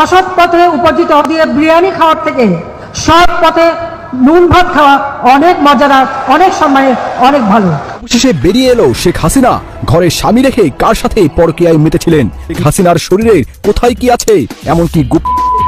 অসৎ পথে উপার্জিত দিয়ে বিরিয়ানি খাওয়ার থেকে সৎ পথে নুন ভাত খাওয়া অনেক মজাদার, অনেক সময়ে অনেক ভালো। অবশেষে বেরিয়ে এলো শেখ হাসিনা। ঘরে স্বামী রেখে কার সাথে পরকীয়ায় মেতেছিলেন? শেখ হাসিনার শরীরে কোথায় কি আছে, এমনকি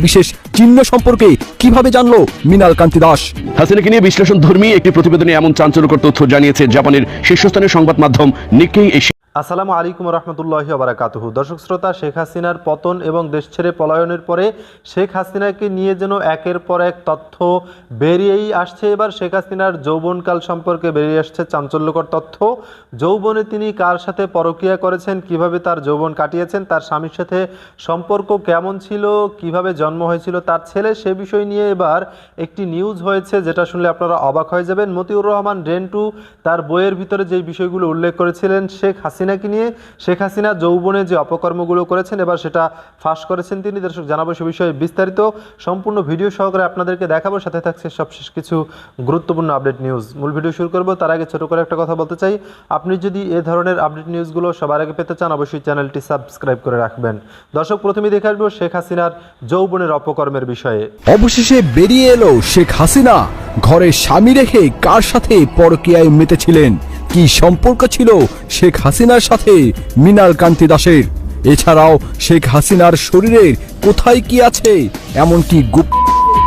বিশেষ চিহ্ন সম্পর্কে কিভাবে জানলো মৃণাল কান্তি দাস? হাসিনাকে নিয়ে বিশ্লেষণধর্মী একটি প্রতিবেদনে এমন চাঞ্চল্যকর তথ্য জানিয়েছে জাপানের শীর্ষস্থানীয় সংবাদ মাধ্যম নিক্কেই এশিয়া। আসসালামু আলাইকুম রহমতুল্লাহি ওয়া বারাকাতুহু। দর্শক শ্রোতা, শেখ হাসিনার পতন এবং দেশ ছেড়ে পলায়নের পরে শেখ হাসিনাকে নিয়ে যেন একের পর এক তথ্য বেরিয়েই আসছে। এবার শেখ হাসিনার যৌবনকাল সম্পর্কে বেরিয়ে আসছে চাঞ্চল্যকর তথ্য। যৌবনে তিনি কার সাথে পরকীয়া করেছেন, কিভাবে তার যৌবন কাটিয়েছেন, তার স্বামীর সাথে সম্পর্ক কেমন ছিল, কিভাবে জন্ম হয়েছিল তার ছেলে, সে বিষয় নিয়ে এবার একটি নিউজ হয়েছে যেটা শুনলে আপনারা অবাক হয়ে যাবেন। মতিউর রহমান রেন্টু তার বইয়ের ভিতরে যেই বিষয়গুলো উল্লেখ করেছিলেন শেখ হাসিনাকে নিয়ে, শেখ হাসিনা যৌবনে যে অপকর্মগুলো করেছেন এবার সেটা ফাঁস করেছেন তিনি। দর্শক জানাবো সে বিষয়ে বিস্তারিত, সম্পূর্ণ ভিডিও সহকারে আপনাদেরকে দেখাবো, সাথে থাকছে সবশেষ কিছু গুরুত্বপূর্ণ আপডেট নিউজ। মূল ভিডিও শুরু করবো তার আগে ছোট করে একটা কথা বলতে চাই, আপনি যদি এ ধরনের আপডেট নিউজগুলো সবার আগে পেতে চান অবশ্যই চ্যানেলটি সাবস্ক্রাইব করে রাখবেন। দর্শক প্রথমে দেখে আসবো শেখ হাসিনার যৌবনের অপকর্মের বিষয়ে। অবশেষে বেরিয়ে এলো শেখ হাসিনা। ঘরে স্বামী রেখে কার সাথে পরকীয়ায় মেতেছিলেন? কি সম্পর্ক ছিল শেখ হাসিনার সাথে মৃণাল কান্তি দাসের? এছাড়াও শেখ হাসিনার শরীরের কোথায় কি আছে, এমনকি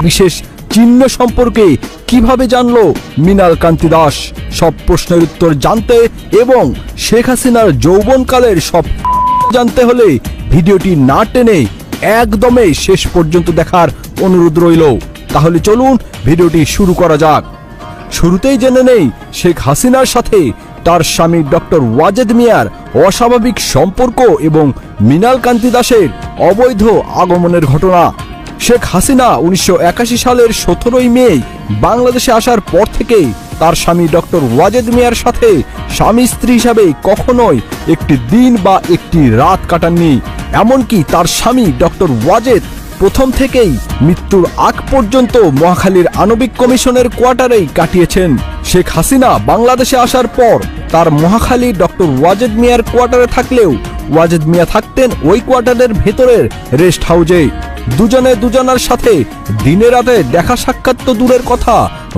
বিশেষ চিহ্ন সম্পর্কে কিভাবে জানলো মৃণাল কান্তি দাস? সব প্রশ্নের উত্তর জানতে এবং শেখ হাসিনার যৌবনকালের সব জানতে হলে ভিডিওটি না টেনে একদমই শেষ পর্যন্ত দেখার অনুরোধ রইল। তাহলে চলুন ভিডিওটি শুরু করা যাক। শুরুতেই জেনে নেই শেখ হাসিনার সাথে তার স্বামী ডক্টর ওয়াজেদ মিয়ার অস্বাভাবিক সম্পর্ক এবং মৃণাল কান্তি দাসের অবৈধ আগমনের ঘটনা। শেখ হাসিনা 1981 সালের 17 মে বাংলাদেশে আসার পর থেকেই তার স্বামী ডক্টর ওয়াজেদ মিয়ার সাথে স্বামী স্ত্রী হিসাবে কখনোই একটি দিন বা একটি রাত কাটাননি। এমনকি তার স্বামী ডক্টর ওয়াজেদ প্রথম থেকেই মৃত্যুর আগ পর্যন্ত মহাখালীর আণবিক কমিশনের কোয়ার্টারেই কাটিয়েছেন। শেখ হাসিনা বাংলাদেশে আসার পর তার মহাখালী ডক্টর ওয়াজেদ মিয়ার কোয়ার্টারে থাকলেও ওয়াজেদ মিয়া থাকতেন ওই কোয়ার্টারের ভেতরের রেস্ট হাউজে। দুজনে দুজনার সাথে দিনে রাতে দেখা সাক্ষাৎ তো দূরের কথা,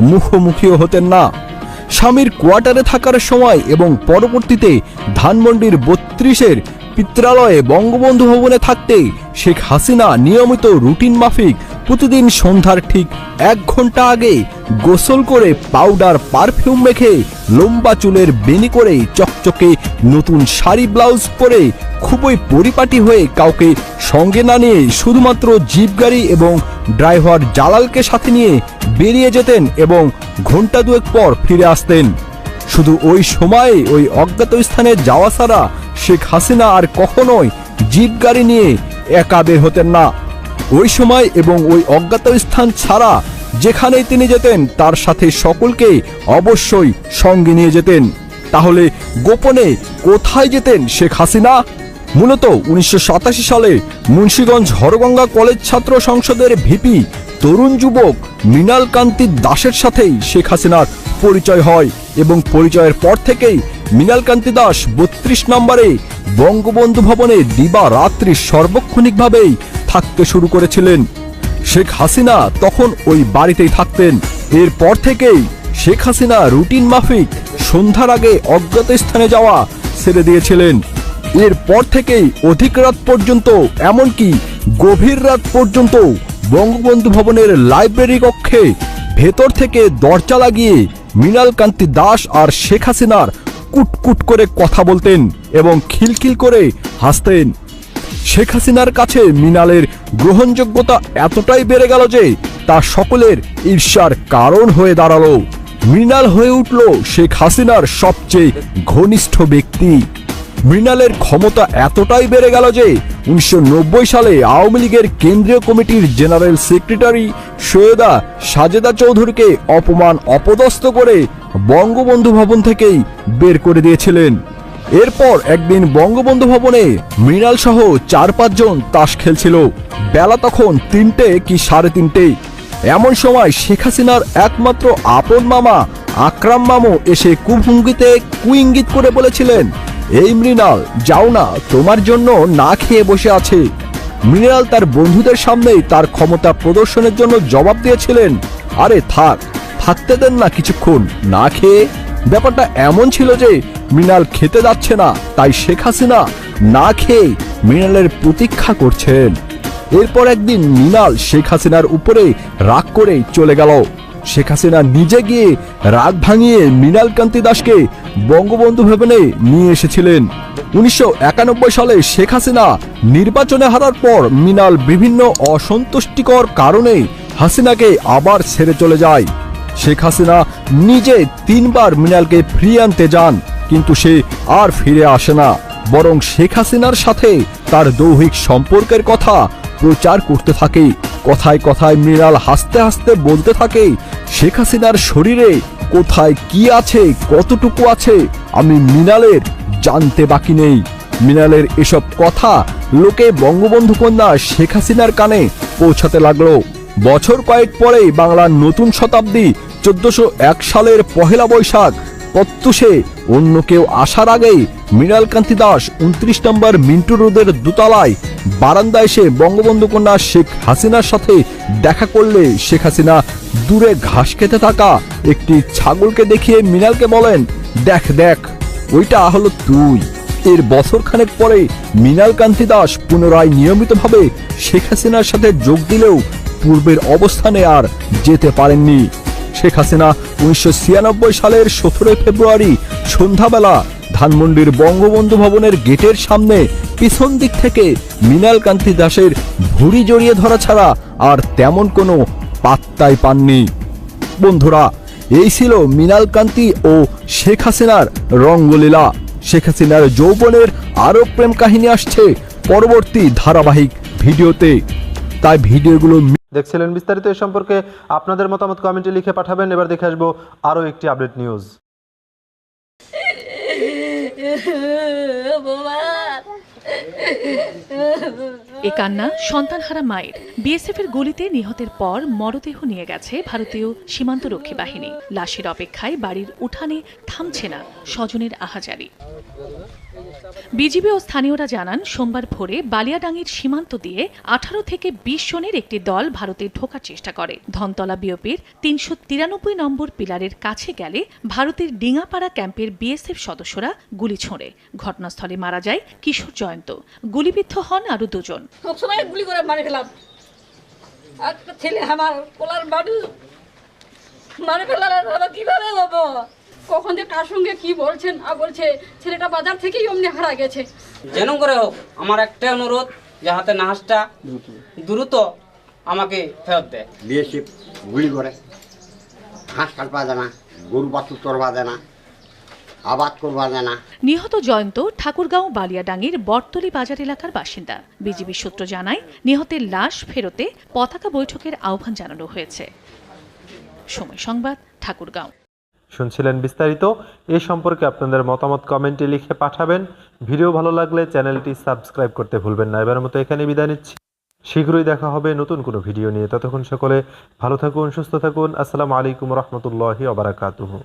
মুখোমুখিও হতেন না। স্বামীর কোয়ার্টারে থাকার সময় এবং পরবর্তীতে ধানমন্ডির 32-এর পিত্রালয়ে বঙ্গবন্ধু ভবনে থাকতে শেখ হাসিনা নিয়মিত রুটিন মাফিক প্রতিদিন সন্ধ্যার ঠিক 1 ঘন্টা আগে গোসল করে পাউডার পারফিউম মেখে লম্বা চুলের বেনি করে চকচকে নতুন শাড়ি ব্লাউজ পরে খুবই পরিপাটি হয়ে কাউকে সঙ্গে না নিয়ে শুধুমাত্র জিপ গাড়ি এবং ড্রাইভার জালালকে সাথে নিয়ে বেরিয়ে যেতেন এবং ঘন্টা দুয়েক পর ফিরে আসতেন। শুধু ওই সময়ে ওই অজ্ঞাত স্থানে যাওয়া ছাড়া শেখ হাসিনা আর কখনোই জিপ গাড়ি নিয়ে একা বের হতেন না। ওই সময় এবং ওই অজ্ঞাত স্থান ছাড়া যেখানেই তিনি যেতেন তার সাথে সকলকে অবশ্যই সঙ্গে নিয়ে যেতেন। তাহলে গোপনে কোথায় যেতেন শেখ হাসিনা? মূলত 1987 সালে মুন্সিগঞ্জ হরগঙ্গা কলেজ ছাত্র সংসদের ভিপি তরুণ যুবক মৃণাল কান্তি দাসের সাথেই শেখ হাসিনার পরিচয় হয় এবং পরিচয়ের পর থেকেই মৃণাল কান্তি দাস 32 নম্বরে বঙ্গবন্ধু ভবনে দিবা রাত্রি সার্বক্ষণিকভাবেই থাকতে শুরু করেছিলেন। শেখ হাসিনা তখন ওই বাড়িতেই থাকতেন। এরপর থেকেই শেখ হাসিনা রুটিন মাফিক সন্ধ্যার আগে অজ্ঞাত স্থানে যাওয়া ছেড়ে দিয়েছিলেন। এরপর থেকেই অধিক রাত পর্যন্ত, এমনকি গভীর রাত পর্যন্ত বঙ্গবন্ধু ভবনের লাইব্রেরি কক্ষে ভেতর থেকে দরজা লাগিয়ে মৃণাল কান্তি দাস আর শেখ হাসিনার কুটকুট করে কথা বলতেন এবং খিলখিল করে হাসতেন। শেখ হাসিনার কাছে মৃণালের গ্রহণযোগ্যতা এতটাই বেড়ে গেল যে তা সকলের ঈর্ষার কারণ হয়ে দাঁড়ালো। মৃণাল হয়ে উঠল শেখ হাসিনার সবচেয়ে ঘনিষ্ঠ ব্যক্তি। মৃণালের ক্ষমতা এতটাই বেড়ে গেল যে 1990 সালে আওয়ামী লীগের কেন্দ্রীয় কমিটির জেনারেল সেক্রেটারি সৈয়দা সাজেদা চৌধুরীকে অপমান অপদস্থ করে বঙ্গবন্ধু ভবন থেকেই বের করে দিয়েছিলেন। এরপর একদিন বঙ্গবন্ধু ভবনে মৃণাল সহ 4-5 জন তাস খেলছিল। বেলা তখন 3টে কি 3:30। এমন সময় শেখ হাসিনার একমাত্র আপন মামা আকরাম মামু এসে কুভঙ্গিতে কুইঙ্গিত করে বলেছিলেন, এই মৃণাল যাও না, তোমার জন্য না খেয়ে বসে আছে। মৃণাল তার বন্ধুদের সামনেই তার ক্ষমতা প্রদর্শনের জন্য জবাব দিয়েছিলেন, আরে থাকতে দেন না কিছুক্ষণ না খেয়ে। ব্যাপারটা এমন ছিল যে মৃণাল খেতে যাচ্ছে না, তাই শেখ হাসিনা না খেয়ে মৃণালের প্রতীক্ষা করছেন। এরপর একদিন মৃণাল শেখ হাসিনার উপরে রাগ করে চলে গেল। শেখ হাসিনা নিজে গিয়ে রাগ ভাঙিয়ে মৃণাল কান্তি দাসকে বঙ্গবন্ধু ভবনে নিয়ে এসেছিলেন। 1991 সালে শেখ হাসিনা নির্বাচনে হারার পর মৃণাল বিভিন্ন অসন্তুষ্টিকর কারণে হাসিনাকে আবার ছেড়ে চলে যায়। শেখ হাসিনা নিজে 3 বার মৃণালকে ফিরিয়ে আনতে যান, কিন্তু সে আর ফিরে আসে না, বরং শেখ হাসিনার সাথে তার দৈহিক সম্পর্কের কথা প্রচার করতে থাকে। কথায় কথায় মৃণাল হাসতে হাসতে বলতে থাকে, শেখ হাসিনার শরীরে কোথায় কি আছে, কতটুকু আছে আমি মৃণালের জানতে বাকি নেই। মৃণালের এসব কথা লোকে বঙ্গবন্ধু কন্যা শেখ হাসিনার কানে পৌঁছাতে লাগলো। বছর কয়েক পরেই বাংলার নতুন শতাব্দী 1401 সালের পহেলা বৈশাখ প্রত্যুষে অন্য কেউ আসার আগেই মৃণাল কান্তি দাস 29 নম্বর মিন্টু রোডের দোতলায় বারান্দায় এসে বঙ্গবন্ধু কন্যা শেখ হাসিনার সাথে দেখা করলে শেখ হাসিনা দূরে ঘাস খেতে থাকা একটি ছাগলকে দেখিয়ে মৃণালকে বলেন, দেখ ওইটা হলো তুই। এর বছরখানেক পরে মৃণাল কান্তি দাস পুনরায় নিয়মিতভাবে শেখ হাসিনার সাথে যোগ দিলেও পূর্বের অবস্থানে আর যেতে পারেননি। শেখ হাসিনা 1996 সালের 17 ফেব্রুয়ারি সন্ধ্যাবেলা ধানমন্ডির বঙ্গবন্ধু ভবনের গেটের সামনে পিছন দিক থেকে মৃণাল কান্তি দাসের ভুঁড়ি জড়িয়ে ধরা ছাড়া আর তেমন কোনো পাত্তাই পাননি। বন্ধুরা, এই ছিল মৃণাল কান্তি ও শেখ হাসিনার রঙ্গলীলা। শেখ হাসিনার যৌবনের আরো প্রেম কাহিনী আসছে পরবর্তী ধারাবাহিক ভিডিওতে, তাই ভিডিওগুলো দেখছিলেন বিস্তারিত এই সম্পর্কে আপনাদের মতামত কমেন্টে লিখে পাঠাবেন। এবার দেখে আসবো আরো একটি আপডেট নিউজ। এ কান্না সন্তানহারা মায়ের। বিএসএফ এর গুলিতে নিহতের পর মরদেহ নিয়ে গেছে ভারতীয় সীমান্তরক্ষী বাহিনী। লাশের অপেক্ষায় বাড়ির উঠানে থামছে না স্বজনের আহাজারি। বিজিবি ও স্থানীয়রা জানান, সোমবার ভোরে বালিয়াডাঙ্গির সীমান্ত দিয়ে 18 থেকে 20 জনের একটি দল ভারতে ঢোকার চেষ্টা করে। ধনতলা বিওপির 393 নম্বর পিলারের কাছে গেলে ভারতের ডিঙাপাড়া ক্যাম্পের বিএসএফ সদস্যরা গুলি ছোঁড়ে। ঘটনাস্থলে মারা যায় কিশোর জয়ন্ত। গুলিবিদ্ধ হন আরো 2 জন। সবসময় গুলি করে মারে ফেলাম। একটা ছেলে আমার কোলার বাড়ি মারে ফেলার কিভাবে হবো? কখন যে কার সঙ্গে কি বলছেন আর বলছে ছেলেটা বাজার থেকেই অমনি হারা গেছে। যেন করে হোক আমার একটা অনুরোধ, যাহাতে নাহাসটা দ্রুত আমাকে ফেরত দেয়। বিএসএফ গুলি করে, ঘাস কাটবা যায় না, গরু বাছুর চড়বা যায় না, আবাদ করবা যায় না। নিহত জয়ন্ত ঠাকুরগাঁও বালিয়াডাঙ্গির বটতলি বাজার এলাকার বাসিন্দা। বিজিবি সূত্র জানায়, নিহতের লাশ ফেরতে পতাকা বৈঠকের আহ্বান জানানো হয়েছে। সময় সংবাদ, ঠাকুরগাঁও। শুনছিলেন বিস্তারিত। এই সম্পর্কে আপনাদের মতামত কমেন্টে লিখে পাঠাবেন। ভিডিও ভালো লাগলে চ্যানেলটি সাবস্ক্রাইব করতে ভুলবেন না। এবারের মতো এখানে বিদায় নিচ্ছি। শীঘ্রই দেখা হবে নতুন কোনো ভিডিও নিয়ে। ততক্ষণ সকলে ভালো থাকুন, সুস্থ থাকুন। আসসালামু আলাইকুম রহমতুল্লাহি ওয়া বারাকাতুহু।